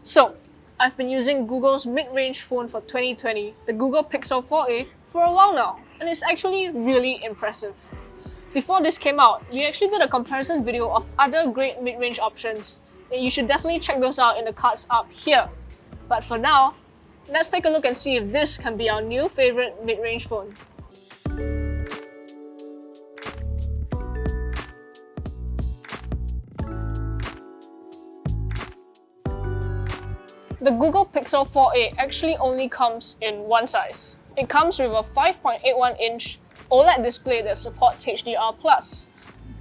So, I've been using Google's mid-range phone for 2020, the Google Pixel 4a, for a while now, and it's actually really impressive. Before this came out, we actually did a comparison video of other great mid-range options, and you should definitely check those out in the cards up here. But for now, let's take a look and see if this can be our new favorite mid-range phone. The Google Pixel 4a actually only comes in one size. It comes with a 5.81-inch OLED display that supports HDR+.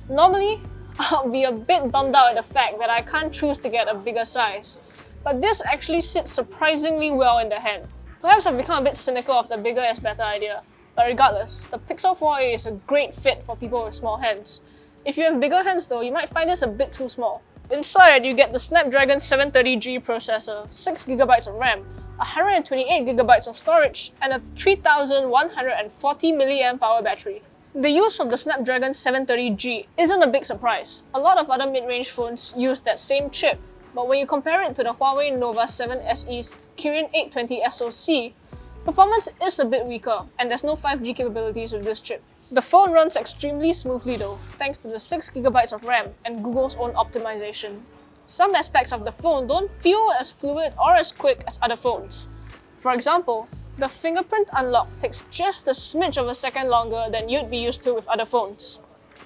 Normally, I'll be a bit bummed out at the fact that I can't choose to get a bigger size, but this actually sits surprisingly well in the hand. Perhaps I've become a bit cynical of the bigger is better idea, but regardless, the Pixel 4a is a great fit for people with small hands. If you have bigger hands though, you might find this a bit too small. Inside, you get the Snapdragon 730G processor, 6GB of RAM, 128GB of storage, and a 3140 mAh battery. The use of the Snapdragon 730G isn't a big surprise. A lot of other mid-range phones use that same chip, but when you compare it to the Huawei Nova 7 SE's Kirin 820 SoC, performance is a bit weaker, and there's no 5G capabilities with this chip. The phone runs extremely smoothly though, thanks to the 6GB of RAM and Google's own optimization. Some aspects of the phone don't feel as fluid or as quick as other phones. For example, the fingerprint unlock takes just a smidge of a second longer than you'd be used to with other phones.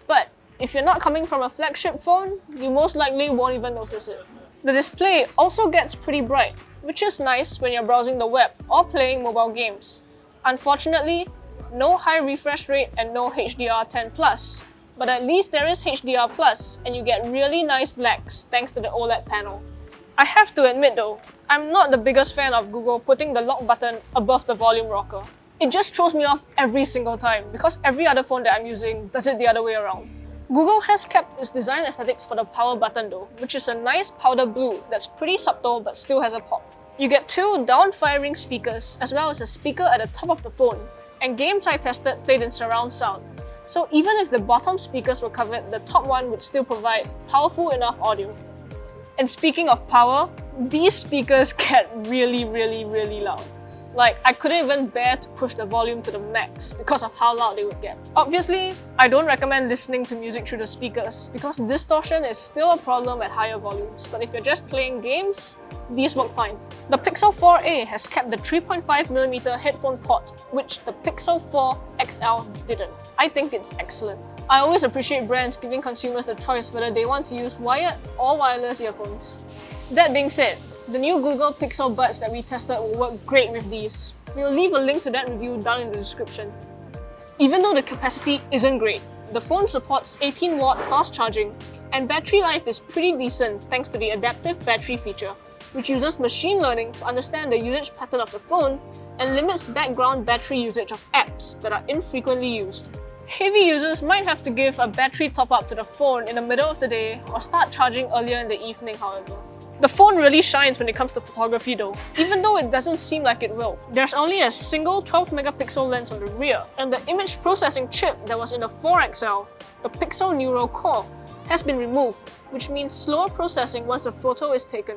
But if you're not coming from a flagship phone, you most likely won't even notice it. The display also gets pretty bright, which is nice when you're browsing the web or playing mobile games. Unfortunately, no high refresh rate and no HDR10+, but at least there is HDR+, and you get really nice blacks thanks to the OLED panel. I have to admit though, I'm not the biggest fan of Google putting the lock button above the volume rocker. It just throws me off every single time because every other phone that I'm using does it the other way around. Google has kept its design aesthetics for the power button though, which is a nice powder blue that's pretty subtle but still has a pop. You get two down-firing speakers as well as a speaker at the top of the phone, and games I tested played in surround sound. So even if the bottom speakers were covered, the top one would still provide powerful enough audio. And speaking of power, these speakers get really loud. Like, I couldn't even bear to push the volume to the max because of how loud they would get. Obviously, I don't recommend listening to music through the speakers because distortion is still a problem at higher volumes, but if you're just playing games, these work fine. The Pixel 4a has kept the 3.5mm headphone port, which the Pixel 4 XL didn't. I think it's excellent. I always appreciate brands giving consumers the choice whether they want to use wired or wireless earphones. That being said, the new Google Pixel Buds that we tested will work great with these. We'll leave a link to that review down in the description. Even though the capacity isn't great, the phone supports 18W fast charging, and battery life is pretty decent thanks to the adaptive battery feature, which uses machine learning to understand the usage pattern of the phone and limits background battery usage of apps that are infrequently used. Heavy users might have to give a battery top-up to the phone in the middle of the day or start charging earlier in the evening, however. The phone really shines when it comes to photography though, even though it doesn't seem like it will. There's only a single 12-megapixel lens on the rear, and the image processing chip that was in the 4XL, the Pixel Neural Core, has been removed, which means slower processing once a photo is taken.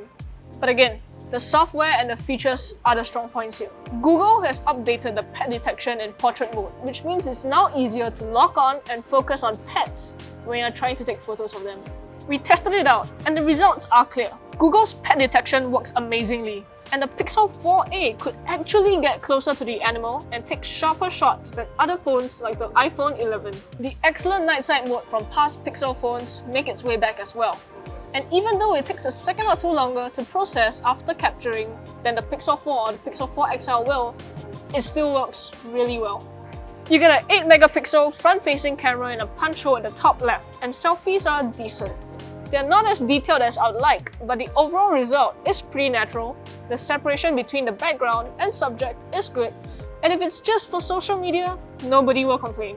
But again, the software and the features are the strong points here. Google has updated the pet detection in portrait mode, which means it's now easier to lock on and focus on pets when you're trying to take photos of them. We tested it out, and the results are clear. Google's pet detection works amazingly, and the Pixel 4a could actually get closer to the animal and take sharper shots than other phones like the iPhone 11. The excellent night sight mode from past Pixel phones make its way back as well. And even though it takes a second or two longer to process after capturing than the Pixel 4 or the Pixel 4 XL will, it still works really well. You get an 8-megapixel front-facing camera in a punch hole at the top left, and selfies are decent. They're not as detailed as I'd like, but the overall result is pretty natural. The separation between the background and subject is good, and if it's just for social media, nobody will complain.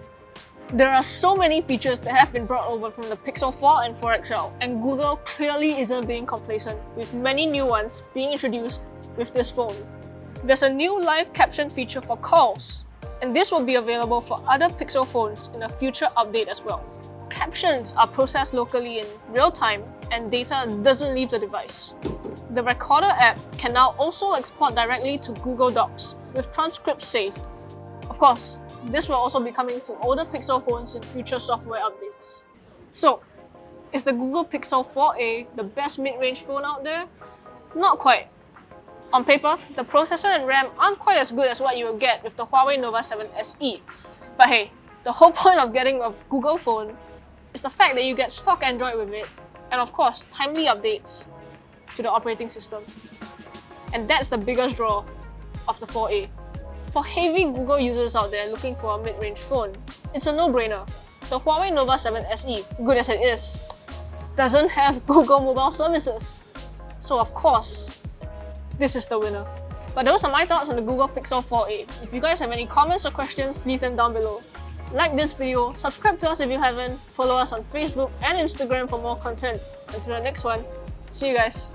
There are so many features that have been brought over from the Pixel 4 and 4 XL, and Google clearly isn't being complacent, with many new ones being introduced with this phone. There's a new live caption feature for calls, and this will be available for other Pixel phones in a future update as well. Captions are processed locally in real time, and data doesn't leave the device. The Recorder app can now also export directly to Google Docs with transcripts saved. Of course, this will also be coming to older Pixel phones in future software updates. So, is the Google Pixel 4a the best mid-range phone out there? Not quite. On paper, the processor and RAM aren't quite as good as what you will get with the Huawei Nova 7 SE. But hey, the whole point of getting a Google phone is the fact that you get stock Android with it, and of course, timely updates to the operating system. And that's the biggest draw of the 4a. For heavy Google users out there looking for a mid-range phone, it's a no-brainer. The Huawei Nova 7 SE, good as it is, doesn't have Google mobile services. So of course, this is the winner. But those are my thoughts on the Google Pixel 4a. If you guys have any comments or questions, leave them down below. Like this video, subscribe to us if you haven't, follow us on Facebook and Instagram for more content. Until the next one, see you guys.